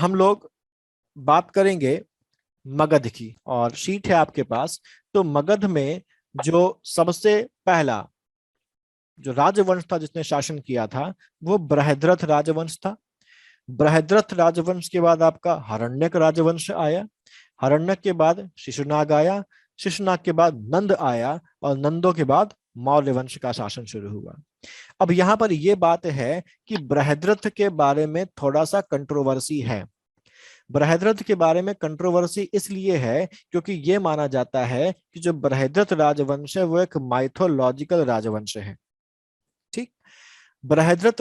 हम लोग बात करेंगे मगध की, और शीट है आपके पास। तो मगध में जो सबसे पहला जो राजवंश था जिसने शासन किया था, वो बृहद्रथ राजवंश था। बृहद्रथ राजवंश के बाद आपका हरण्यक राजवंश आया। हरण्यक के बाद शिशुनाग आया। शिशुनाग के बाद नंद आया, और नंदों के बाद मौर्य वंश का शासन शुरू हुआ। अब यहाँ पर यह बात है कि बृहद्रथ के बारे में थोड़ा सा कंट्रोवर्सी है। बृहद्रथ के बारे में कंट्रोवर्सी इसलिए है क्योंकि यह माना जाता है कि जो बृहद्रथ राजवंश है वो एक माइथोलॉजिकल राजवंश है। ठीक। बृहद्रथ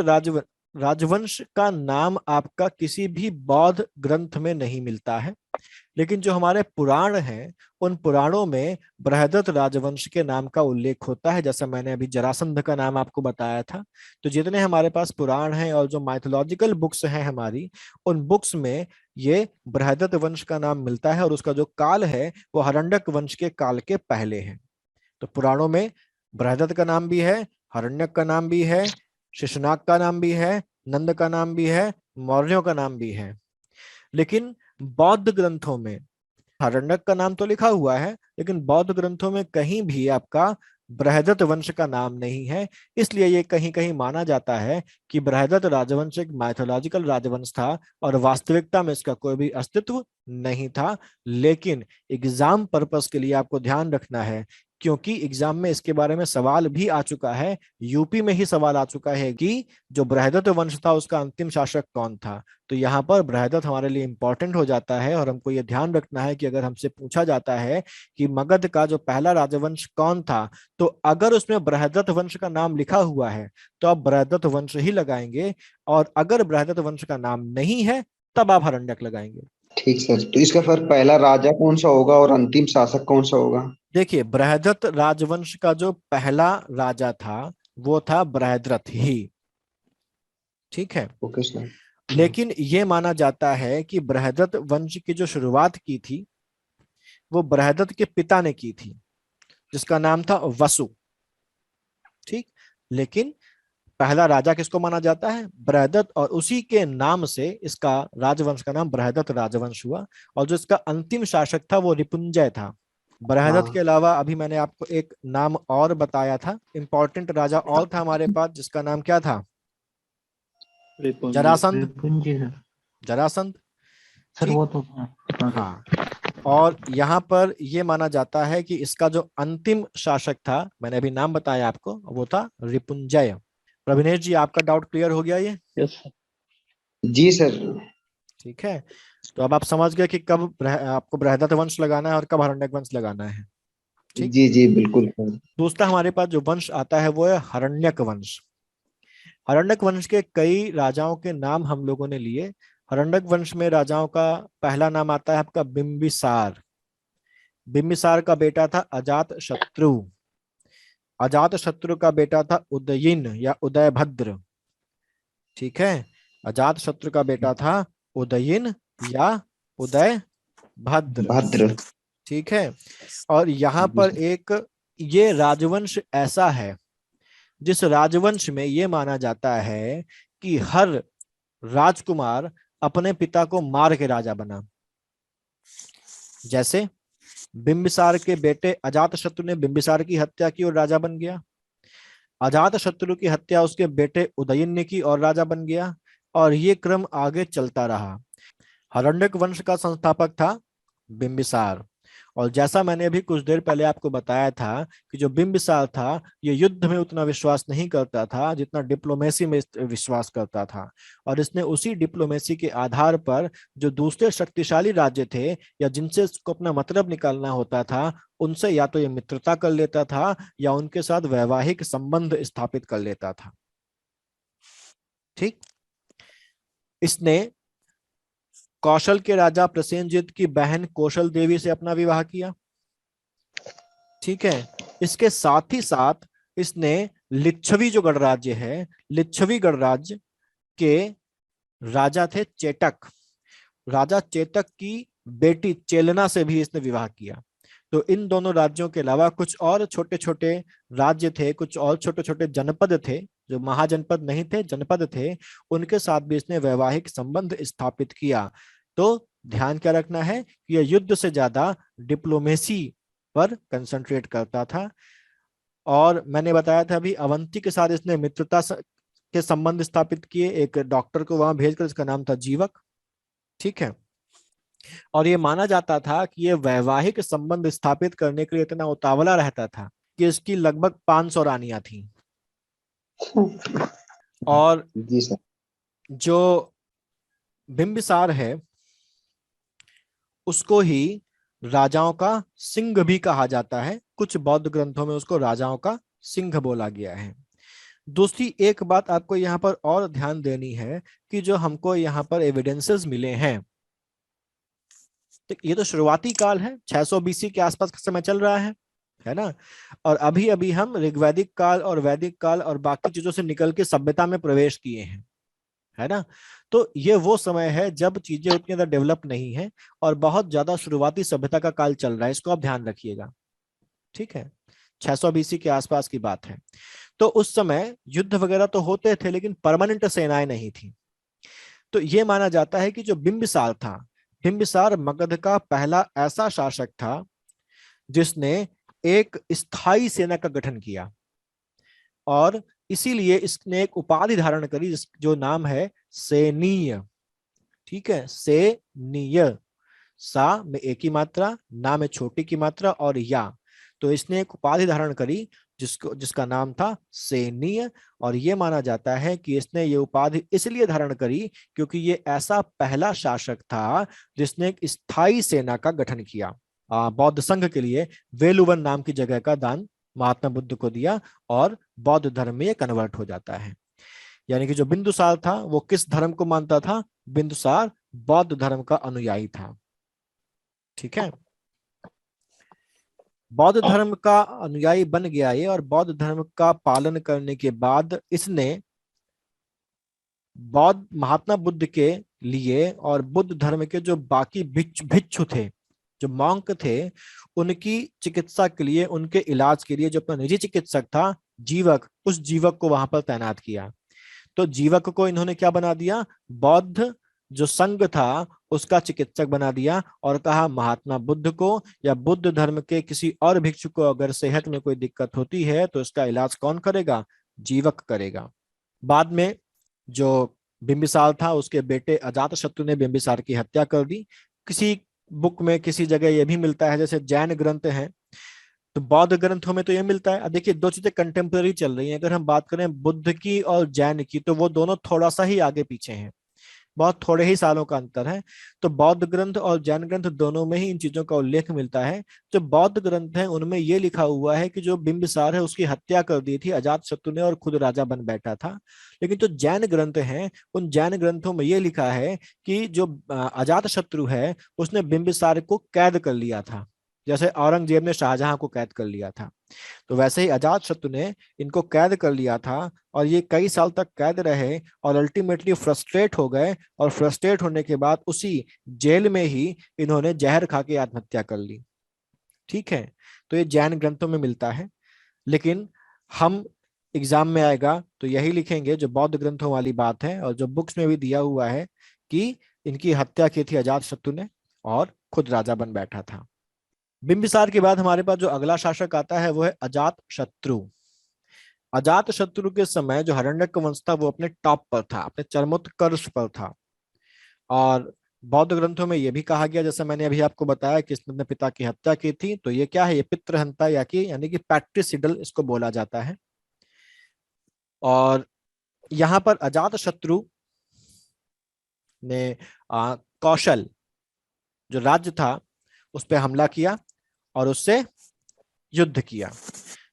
राजवंश का नाम आपका किसी भी बौद्ध ग्रंथ में नहीं मिलता है, लेकिन जो हमारे पुराण हैं उन पुराणों में बृहद्रथ राजवंश के नाम का उल्लेख होता है। जैसा मैंने अभी जरासंध का नाम आपको बताया था। तो जितने हमारे पास पुराण हैं और जो माइथोलॉजिकल बुक्स हैं हमारी, उन बुक्स में ये बृहद्रथ वंश का नाम मिलता है, और उसका जो काल है वो हरण्यक वंश के काल के पहले है। तो पुराणों में बृहद्रथ का नाम भी है, हरण्यक का नाम भी है, शिशुनाग का नाम भी है, नंद का नाम भी है, मौर्यों का नाम भी है। लेकिन बौद्ध ग्रंथों में हरण्यक का नाम तो लिखा हुआ है, लेकिन बौद्ध ग्रंथों में कहीं भी आपका बृहद्रथ वंश का नाम नहीं है। इसलिए ये कहीं कहीं माना जाता है कि बृहद्रथ राजवंश एक माइथोलॉजिकल राजवंश था और वास्तविकता में इसका कोई भी अस्तित्व नहीं था। लेकिन एग्जाम पर्पस के लिए आपको ध्यान रखना है, क्योंकि एग्जाम में इसके बारे में सवाल भी आ चुका है। यूपी में ही सवाल आ चुका है कि जो बृहद्रथ वंश था उसका अंतिम शासक कौन था। तो यहाँ पर बृहद्रथ हमारे लिए इंपॉर्टेंट हो जाता है, और हमको ये ध्यान रखना है कि अगर हमसे पूछा जाता है कि मगध का जो पहला राजवंश कौन था, तो अगर उसमें बृहद्रथ वंश का नाम लिखा हुआ है तो आप बृहद्रथ वंश ही लगाएंगे, और अगर बृहद्रथ वंश का नाम नहीं है तब आप हरण्यक लगाएंगे। ठीक सर, तो इसका फिर पहला राजा कौन सा होगा और अंतिम शासक कौन सा होगा? देखिए, बृहद्रथ राजवंश का जो पहला राजा था वो था बृहद्रथ ही। ठीक है। Okay sir. लेकिन ये माना जाता है कि बृहद्रथ वंश की जो शुरुआत की थी वो बृहद्रथ के पिता ने की थी, जिसका नाम था वसु। ठीक। लेकिन पहला राजा किसको माना जाता है? बृहद्रथ, और उसी के नाम से इसका राजवंश का नाम बृहद्रथ राजवंश हुआ। और जो इसका अंतिम शासक था वो रिपुंजय था। बृहद्रथ के हाँ। अलावा अभी मैंने आपको एक नाम और बताया था, इंपॉर्टेंट राजा और था हमारे पास, जिसका नाम क्या था? रिपुंजी। जरासंध। रिपुंजी सर। जरासंध। सर ठीक। वो तो हाँ सर। हाँ। और यहाँ पर यह माना जाता है कि इसका जो अंतिम शासक था, मैंने अभी नाम बताया आपको, वो था रिपुंजय। प्रविनेश जी, आपका डाउट क्लियर हो गया ये? Yes sir. जी सर। ठीक है। तो अब आप समझ गए कि कब आपको बृहद्रथ वंश लगाना है और कब हरण्यक वंश लगाना है। ठीक। जी जी बिल्कुल सर। दूसरा हमारे पास जो वंश आता है वो है हरण्यक वंश। हरण्यक वंश के कई राजाओं के नाम हम लोगों ने लिए। हरण्यक वंश में राजाओं का पहला नाम आता है आपका बिंबिसार। बिंबिसार का बेटा था अजात शत्रु। अजात शत्रु का बेटा था उदयिन या उदयभद्र। ठीक है। अजात शत्रु का बेटा था उदयिन या उदय भद्र। भद्र। ठीक है। और यहाँ जी पर सर। एक ये राजवंश ऐसा है जिस राजवंश में ये माना जाता है कि हर राजकुमार अपने पिता को मार के राजा बना। जैसे बिंबिसार के बेटे अजातशत्रु ने बिंबिसार की हत्या की और राजा बन गया। अजातशत्रु की हत्या उसके बेटे उदयन ने की और राजा बन गया। और ये क्रम आगे चलता रहा। हरण्यक वंश का संस्थापक था बिंबिसार। और जैसा मैंने अभी कुछ देर पहले आपको बताया था कि जो बिंबिसार था ये युद्ध में उतना विश्वास नहीं करता था जितना डिप्लोमेसी में विश्वास करता था। और इसने उसी डिप्लोमेसी के आधार पर जो दूसरे शक्तिशाली राज्य थे या जिनसे इसको अपना मतलब निकालना होता था, उनसे या तो ये मित्रता कर लेता था या उनके साथ वैवाहिक संबंध स्थापित कर लेता था। ठीक। इसने कौशल के राजा प्रसेनजित की बहन कौशल देवी से अपना विवाह किया। ठीक है। इसके साथ ही साथ इसने लिच्छवी जो गणराज्य है, लिच्छवी गणराज्य के राजा थे चेटक, राजा चेतक की बेटी चेलना से भी इसने विवाह किया। तो इन दोनों राज्यों के अलावा कुछ और छोटे छोटे राज्य थे, कुछ और छोटे छोटे जनपद थे, जो महाजनपद नहीं थे, जनपद थे, उनके साथ भी इसने वैवाहिक संबंध स्थापित किया। तो ध्यान क्या रखना है कि यह युद्ध से ज्यादा डिप्लोमेसी पर कंसंट्रेट करता था। और मैंने बताया था अभी, अवंती के साथ इसने मित्रता के संबंध स्थापित किए, एक डॉक्टर को वहां भेजकर, इसका नाम था जीवक। ठीक है। और ये माना जाता था कि ये वैवाहिक संबंध स्थापित करने के लिए इतना उतावला रहता था कि इसकी लगभग 500 रानियां थी। और जी सर। जो बिंबिसार है उसको ही राजाओं का सिंह भी कहा जाता है, कुछ बौद्ध ग्रंथों में उसको राजाओं का सिंह बोला गया है। दूसरी एक बात आपको यहाँ पर और ध्यान देनी है कि जो हमको यहाँ पर एविडेंसेस मिले हैं, तो ये तो शुरुआती काल है, 600 बीसी के आसपास का समय चल रहा है ना। और अभी अभी हम ऋग्वैदिक काल और वैदिक काल और बाकी चीजों से निकल के सभ्यता में प्रवेश किए हैं, है ना। तो ये वो समय है जब चीजें उतनी ज्यादा डेवलप नहीं है और बहुत ज्यादा शुरुआती सभ्यता का काल चल रहा है, इसको आप ध्यान रखिएगा। ठीक है, 600 बीसी के आसपास की बात है। तो उस समय युद्ध वगैरह तो होते थे लेकिन परमानेंट सेनाएं नहीं थी। तो ये माना जाता है कि जो बिंबिसार था, बिंबिसार मगध का पहला ऐसा शासक था जिसने एक स्थायी सेना का गठन किया, और इसीलिए इसने एक उपाधि धारण करी जो नाम है सेनीय। ठीक है, सेनीय, सा में एक ही मात्रा, ना में छोटी की मात्रा और या, तो इसने एक उपाधि धारण करी जिसका नाम था सेनीय। और यह माना जाता है कि इसने ये उपाधि इसलिए धारण करी क्योंकि ये ऐसा पहला शासक था जिसने एक स्थायी सेना का गठन किया। बौद्ध संघ के लिए वेलुवन नाम की जगह का दान महात्मा बुद्ध को दिया और बौद्ध धर्म में कन्वर्ट हो जाता है। यानी कि जो बिंदुसार था वो किस धर्म को मानता था? बिंदुसार बौद्ध धर्म का अनुयायी था। ठीक है, बौद्ध धर्म का अनुयायी बन गया ये, और बौद्ध धर्म का पालन करने के बाद इसने बौद्ध महात्मा बुद्ध के लिए और बुद्ध धर्म के जो बाकी भिक्षु थे, जो मॉन्क थे, उनकी चिकित्सा के लिए, उनके इलाज के लिए जो अपना निजी चिकित्सक था जीवक, उस जीवक को वहां पर तैनात किया। तो जीवक को इन्होंने क्या बना दिया? बौद्ध जो संघ था उसका चिकित्सक बना दिया, और कहा महात्मा बुद्ध को या बुद्ध धर्म के किसी और भिक्षु को अगर सेहत में कोई दिक्कत होती है तो इसका इलाज कौन करेगा? जीवक करेगा। बाद में जो बिंबिसार था उसके बेटे अजातशत्रु ने बिंबिसार की हत्या कर दी। किसी बुक में किसी जगह यह भी मिलता है, जैसे जैन ग्रंथ हैं तो बौद्ध ग्रंथों में तो ये मिलता है। अब देखिए दो चीजें कंटेम्पररी चल रही हैं, अगर हम बात करें बुद्ध की और जैन की तो वो दोनों थोड़ा सा ही आगे पीछे हैं, बहुत थोड़े ही सालों का अंतर है। तो बौद्ध ग्रंथ और जैन ग्रंथ दोनों में ही इन चीजों का उल्लेख मिलता है। जो बौद्ध ग्रंथ है उनमें ये लिखा हुआ है कि जो बिंबिसार है उसकी हत्या कर दी थी अजातशत्रु ने और खुद राजा बन बैठा था। लेकिन जो जैन ग्रंथ हैं उन जैन ग्रंथों में ये लिखा है कि जो अजातशत्रु है उसने बिंबिसार को कैद कर लिया था, जैसे औरंगजेब ने शाहजहां को कैद कर लिया था। तो वैसे ही अजातशत्रु ने इनको कैद कर लिया था, और ये कई साल तक कैद रहे और अल्टीमेटली फ्रस्ट्रेट हो गए, और फ्रस्ट्रेट होने के बाद उसी जेल में ही इन्होंने जहर खा के आत्महत्या कर ली। ठीक है, तो ये जैन ग्रंथों में मिलता है, लेकिन हम एग्जाम में आएगा तो यही लिखेंगे जो बौद्ध ग्रंथों वाली बात है, और जो बुक्स में भी दिया हुआ है कि इनकी हत्या की थी अजातशत्रु ने और खुद राजा बन बैठा था। बिंबिसार के बाद हमारे पास जो अगला शासक आता है वो है अजातशत्रु। अजातशत्रु के समय जो हरण्यक वंश था वो अपने टॉप पर था, अपने चरमोत्कर्ष पर था। और बौद्ध ग्रंथों में यह भी कहा गया, जैसे मैंने अभी आपको बताया कि इसने अपने पिता की हत्या की थी, तो ये क्या है? ये पितृहंता यानी कि पैट्रिसिडल इसको बोला जाता है। और यहाँ पर अजातशत्रु ने कौशल जो राज्य था उस पर हमला किया और उससे युद्ध किया।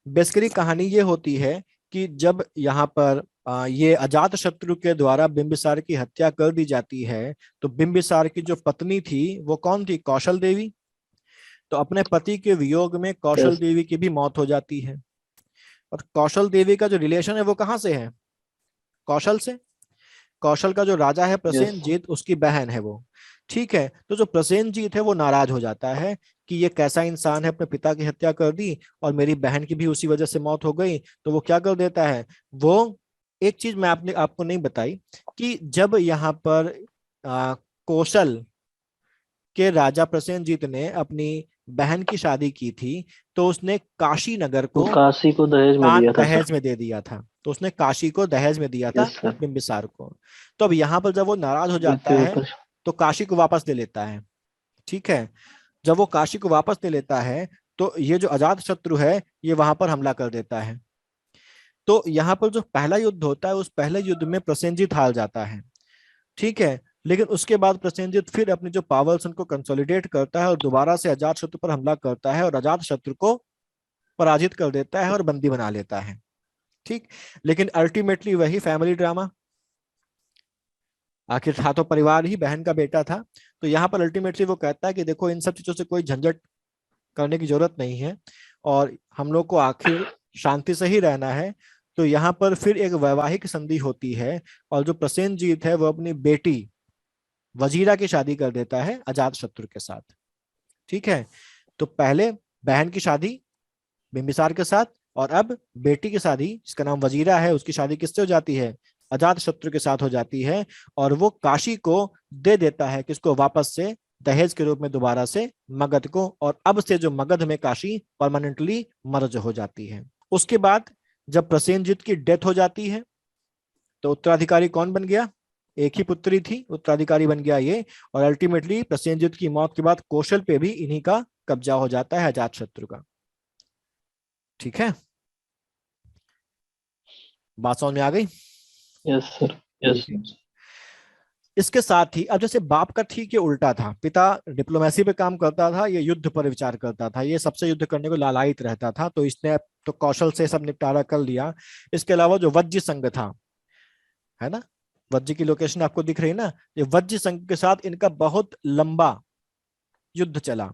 बेसिकली कहानी ये होती है कि जब यहाँ पर ये अजातशत्रु के द्वारा बिंबिसार की हत्या कर दी जाती है, तो बिंबिसार की जो पत्नी थी वो कौन थी? कौशल देवी। तो अपने पति के वियोग में कौशल देवी की भी मौत हो जाती है। और कौशल देवी का जो रिलेशन है वो कहाँ से है? कौशल से। कौशल का जो राजा है प्रसेनजीत, उसकी बहन है वो। ठीक है, तो जो प्रसेनजीत है वो नाराज हो जाता है कि ये कैसा इंसान है, अपने पिता की हत्या कर दी और मेरी बहन की भी उसी वजह से मौत हो गई। तो वो क्या कर देता है, वो एक चीज मैं आपने आपको नहीं बताई कि जब यहाँ पर कौशल के राजा प्रसेनजीत ने अपनी बहन की शादी की थी, तो उसने काशी नगर वो को काशी को दहेज में दान दिया था सर। दहेज में दे दिया था। तो उसने काशी को दहेज में दिया था यस सर। बिंबिसार को। तो अब यहाँ पर जब वो नाराज हो जाता मृत्यु है पर। तो काशी को वापस ले लेता है। ठीक है, जब वो काशी को वापस ले लेता है तो ये जो अजात शत्रु है ये वहां पर हमला कर देता है। तो यहाँ पर जो पहला युद्ध होता है उस पहले युद्ध में प्रसेनजीत हार जाता है। ठीक है, लेकिन उसके बाद प्रसेनजीत फिर अपनी जो पावर्स उनको कंसोलिडेट करता है और दोबारा से अजात शत्रु पर हमला करता है और अजात शत्रु को पराजित कर देता है और बंदी बना लेता है। ठीक, लेकिन अल्टीमेटली वही फैमिली ड्रामा, आखिर था तो परिवार ही, बहन का बेटा था। तो यहाँ पर अल्टीमेटली वो कहता है कि देखो इन सब चीजों से कोई झंझट करने की जरूरत नहीं है और हम लोग को आखिर शांति से ही रहना है। तो यहाँ पर फिर एक वैवाहिक संधि होती है और जो प्रसेनजीत है वो अपनी बेटी वजीरा की शादी कर देता है अजात शत्रु के साथ। ठीक है, तो पहले बहन की शादी बिंबिसार के साथ और अब बेटी की शादी जिसका नाम वजीरा है उसकी शादी किससे हो जाती है, अजात शत्रु के साथ हो जाती है। और वो काशी को दे देता है किसको, वापस से दहेज के रूप में दोबारा से मगध को। और अब से जो मगध में काशी परमानेंटली मर्ज हो जाती है। उसके बाद जब प्रसेनजीत की डेथ हो जाती है तो उत्तराधिकारी कौन बन गया, एक ही पुत्री थी, उत्तराधिकारी बन गया ये। और अल्टीमेटली प्रसेनजीत की मौत के बाद कौशल पे भी इन्हीं का कब्जा हो जाता है, अजात शत्रु का। ठीक है, बात समझ में आ गई। Yes sir. यस। इसके साथ ही अब जैसे बाप का ठीक ये उल्टा था, पिता डिप्लोमेसी पे काम करता था, ये युद्ध पर विचार करता था, ये सबसे युद्ध करने को लालायित रहता था। तो इसने तो कौशल से सब निपटारा कर लिया। इसके अलावा जो वज्जी संघ था, है ना, वज्जी की लोकेशन आपको दिख रही है ना, ये वज्जी संघ के साथ इनका बहुत लंबा युद्ध चला।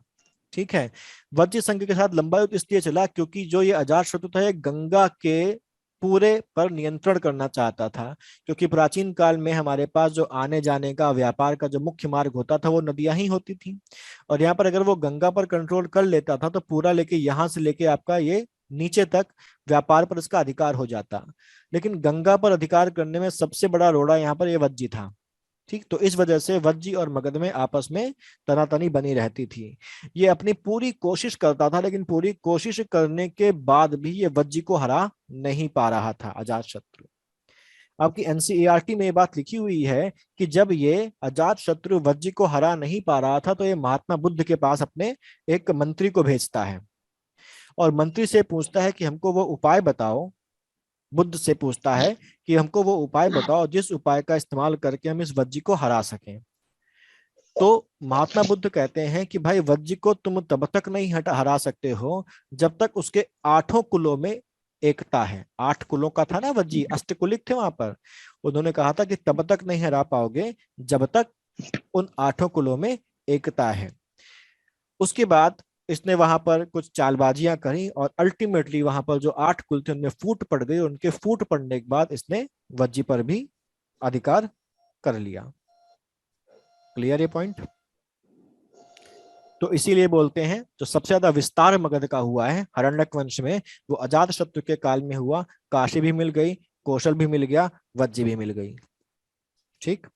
ठीक है, वज्जी संघ के साथ लंबा युद्ध इसलिए चला क्योंकि जो ये अजातशत्रु था ये गंगा के पूरे पर नियंत्रण करना चाहता था। क्योंकि प्राचीन काल में हमारे पास जो आने जाने का व्यापार का जो मुख्य मार्ग होता था वो नदियां ही होती थी। और यहाँ पर अगर वो गंगा पर कंट्रोल कर लेता था तो पूरा लेके यहाँ से लेके आपका ये नीचे तक व्यापार पर इसका अधिकार हो जाता। लेकिन गंगा पर अधिकार करने में सबसे बड़ा रोड़ा यहाँ पर ये वज्जी था। ठीक, तो इस वजह से वज्जी और मगध में आपस में तनातनी बनी रहती थी। ये अपनी पूरी कोशिश करता था लेकिन पूरी कोशिश करने के बाद भी ये वज्जी को हरा नहीं पा रहा था अजात शत्रु। आपकी एनसीईआरटी में ये बात लिखी हुई है कि जब ये अजात शत्रु वज्जी को हरा नहीं पा रहा था तो ये महात्मा बुद्ध के पास अपने एक मंत्री को भेजता है और मंत्री से पूछता है कि हमको वो उपाय बताओ। बुद्ध से पूछता है कि हमको वो उपाय बताओ जिस उपाय का इस्तेमाल करके हम इस वज्जी को हरा सकें। तो महात्मा बुद्ध कहते हैं कि भाई वज्जी को तुम तब तक नहीं हरा सकते हो जब तक उसके 8 कुलों में एकता है। 8 कुलों का था ना वज्जी, अष्टकुलिक थे वहां पर। उन्होंने कहा था कि तब तक नहीं हरा पाओगे जब तक उन 8 कुलों में एकता है। उसके बाद इसने वहां पर कुछ चालबाजियां करी और अल्टीमेटली वहां पर जो 8 कुल थे उनमें फूट पड़ गई। उनके फूट पड़ने के बाद इसने वज्जी पर भी अधिकार कर लिया। क्लियर ये पॉइंट। तो इसीलिए बोलते हैं जो सबसे ज्यादा विस्तार मगध का हुआ है हरण्यक वंश में वो अजात शत्रु के काल में हुआ। काशी भी मिल गई, कौशल भी मिल गया, वज्जी भी मिल गई। ठीक,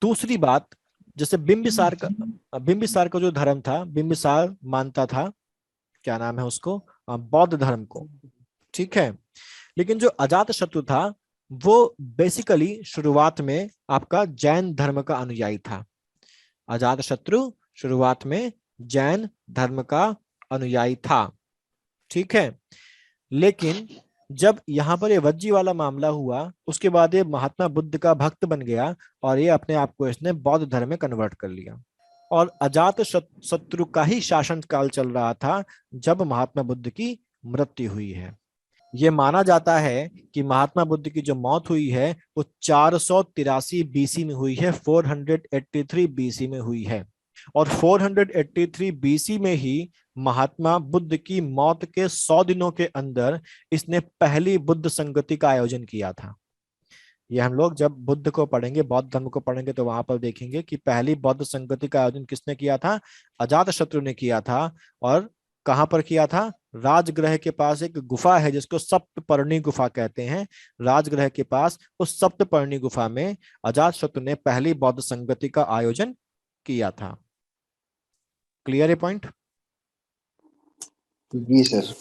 दूसरी बात, जैसे बिंबिसार का जो धर्म था, बिंबिसार मानता था, क्या नाम है उसको, बौद्ध धर्म को। ठीक है, लेकिन जो अजात शत्रु था वो बेसिकली शुरुआत में आपका जैन धर्म का अनुयायी था। अजात शत्रु शुरुआत में जैन धर्म का अनुयायी था। ठीक है, लेकिन जब यहाँ पर ये वज्जी वाला मामला हुआ उसके बाद ये महात्मा बुद्ध का भक्त बन गया और ये अपने आप को इसने बौद्ध धर्म में कन्वर्ट कर लिया। और अजात शत्रु का ही शासन काल चल रहा था जब महात्मा बुद्ध की मृत्यु हुई है। ये माना जाता है कि महात्मा बुद्ध की जो मौत हुई है वो 483 बीसी में हुई है, 483 बीसी में हुई है। और 483 बीसी में ही महात्मा बुद्ध की मौत के 100 दिनों के अंदर इसने पहली बुद्ध संगति का आयोजन किया था। ये हम लोग जब बुद्ध को पढ़ेंगे, बौद्ध धर्म को पढ़ेंगे, तो वहां पर देखेंगे कि पहली बौद्ध संगति का आयोजन किसने किया था? अजातशत्रु ने किया था। और कहां पर किया था? राजगृह के पास एक गुफा है जिसको सप्तपर्णी गुफा कहते हैं। राजगृह के पास उस सप्तपर्णी गुफा में अजातशत्रु ने पहली बौद्ध संगति का आयोजन किया था। क्लियर है पॉइंट? जी सर।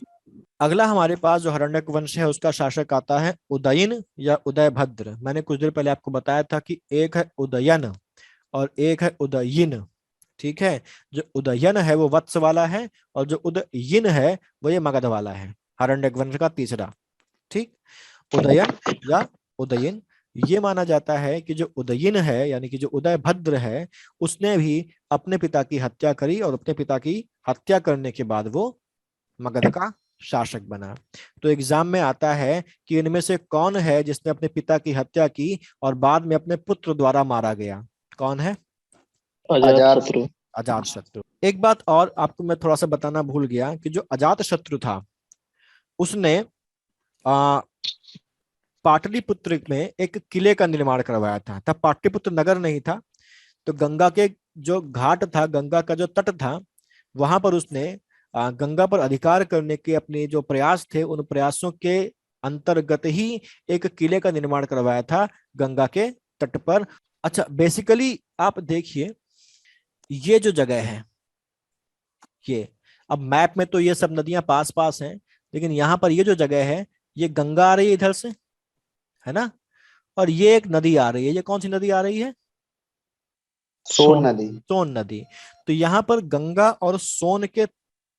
अगला हमारे पास जो हरण्यक वंश है उसका शासक आता है उदयन या उदयभद्र। मैंने कुछ देर पहले आपको बताया था कि एक है उदयन और एक है उदयिन। ठीक है, जो उदयन है वो वत्स वाला है और जो उदयिन है वो ये मगध वाला है, हरण्यक वंश का तीसरा। ठीक, उदयन या उदयिन, ये माना जाता है कि जो उदयिन है यानी कि जो उदयभद्र है उसने भी अपने पिता की हत्या करी और अपने पिता की हत्या करने के बाद वो मगध का शासक बना। तो एग्जाम में आता है कि इनमें से कौन है जिसने अपने पिता की हत्या की और बाद में अपने पुत्र द्वारा मारा गया? कौन है? अजात अजातशत्रु। अजातशत्रु। एक बात और आपको मैं थोड़ा सा बताना भूल गया कि जो अजातशत्रु था उसने पाटलिपुत्र में एक किले का निर्माण करवाया था। तब पाटलिपुत्र नगर नहीं था, तो गंगा के जो घाट था, गंगा का जो तट था, वहां पर उसने गंगा पर अधिकार करने के अपने जो प्रयास थे उन प्रयासों के अंतर्गत ही एक किले का निर्माण करवाया था गंगा के तट पर। अच्छा, बेसिकली आप देखिए ये जो जगह है, ये अब मैप में तो ये सब नदियां पास पास हैं, लेकिन यहाँ पर ये जो जगह है ये गंगा आ रही है इधर से, है ना, और ये एक नदी आ रही है। ये कौन सी नदी आ रही है? सोन नदी। सोन नदी। तो यहाँ पर गंगा और सोन के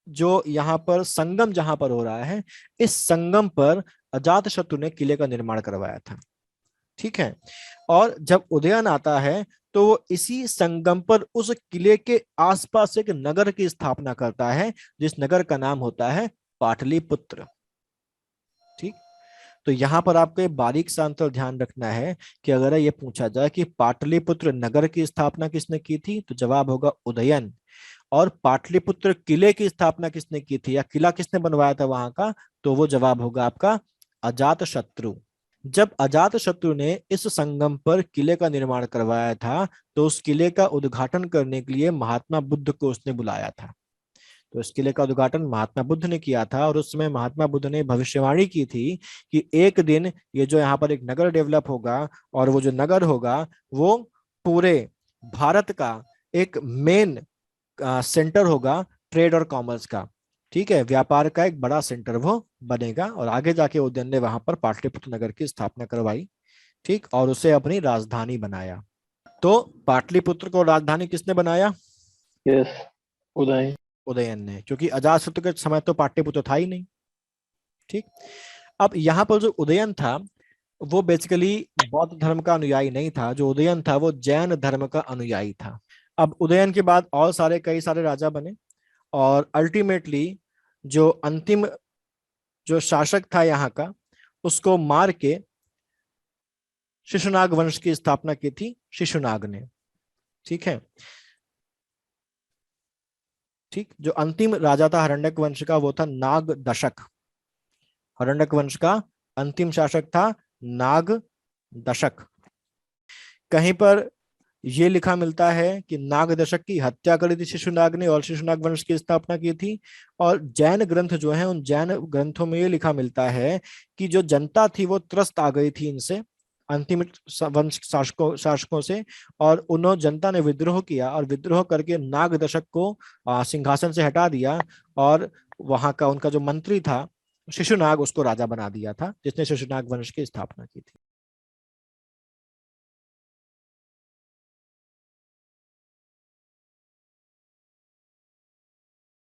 जो यहाँ पर संगम जहां पर हो रहा है, इस संगम पर अजातशत्रु ने किले का निर्माण करवाया था। ठीक है, और जब उदयन आता है तो वो इसी संगम पर उस किले के आसपास एक नगर की स्थापना करता है जिस नगर का नाम होता है पाटलिपुत्र। ठीक, तो यहां पर आपको एक बारीक सा अंतर ध्यान रखना है कि अगर ये पूछा जाए कि पाटलिपुत्र नगर की स्थापना किसने की थी, तो जवाब होगा उदयन। और पाटलिपुत्र किले की स्थापना किसने की थी या किला किसने बनवाया था वहां का, तो वो जवाब होगा आपका अजातशत्रु। जब अजातशत्रु ने इस संगम पर किले का निर्माण करवाया था तो उस किले का उद्घाटन करने के लिए महात्मा बुद्ध को उसने बुलाया था। तो इस किले का उद्घाटन महात्मा बुद्ध ने किया था और उस समय महात्मा बुद्ध ने भविष्यवाणी की थी कि एक दिन ये जो यहाँ पर एक नगर डेवलप होगा और वो जो नगर होगा वो पूरे भारत का एक मेन सेंटर होगा ट्रेड और कॉमर्स का। ठीक है, व्यापार का एक बड़ा सेंटर वो बनेगा। और आगे जाके उदयन ने वहां पर पाटलिपुत्र नगर की स्थापना करवाई। ठीक, और उसे अपनी राजधानी बनाया। तो पाटलिपुत्र को राजधानी किसने बनाया? यस, उदय। उदयन ने, क्योंकि अजातशत्रु के समय तो पाटलिपुत्र था ही नहीं। ठीक, अब यहाँ पर जो उदयन था वो बेसिकली बौद्ध धर्म का अनुयायी नहीं था। जो उदयन था वो जैन धर्म का अनुयायी था। अब उदयन के बाद और कई सारे राजा बने और अल्टीमेटली जो अंतिम जो शासक था यहाँ का उसको मार के शिशुनाग वंश की स्थापना की थी शिशुनाग ने। ठीक है, ठीक, जो अंतिम राजा था हरण्यक वंश का वो था नाग दशक। हरण्यक वंश का अंतिम शासक था नाग दशक। कहीं पर ये लिखा मिलता है कि नाग दशक की हत्या करी थी शिशुनाग ने और शिशुनाग वंश की स्थापना की थी। और जैन ग्रंथ जो है उन जैन ग्रंथों में ये लिखा मिलता है कि जो जनता थी वो त्रस्त आ गई थी इनसे, अंतिम वंश शासकों से, और उन्होंने जनता ने विद्रोह किया और विद्रोह करके नाग दशक को सिंहासन से हटा दिया और वहां का उनका जो मंत्री था शिशुनाग उसको राजा बना दिया था जिसने शिशुनाग वंश की स्थापना की थी।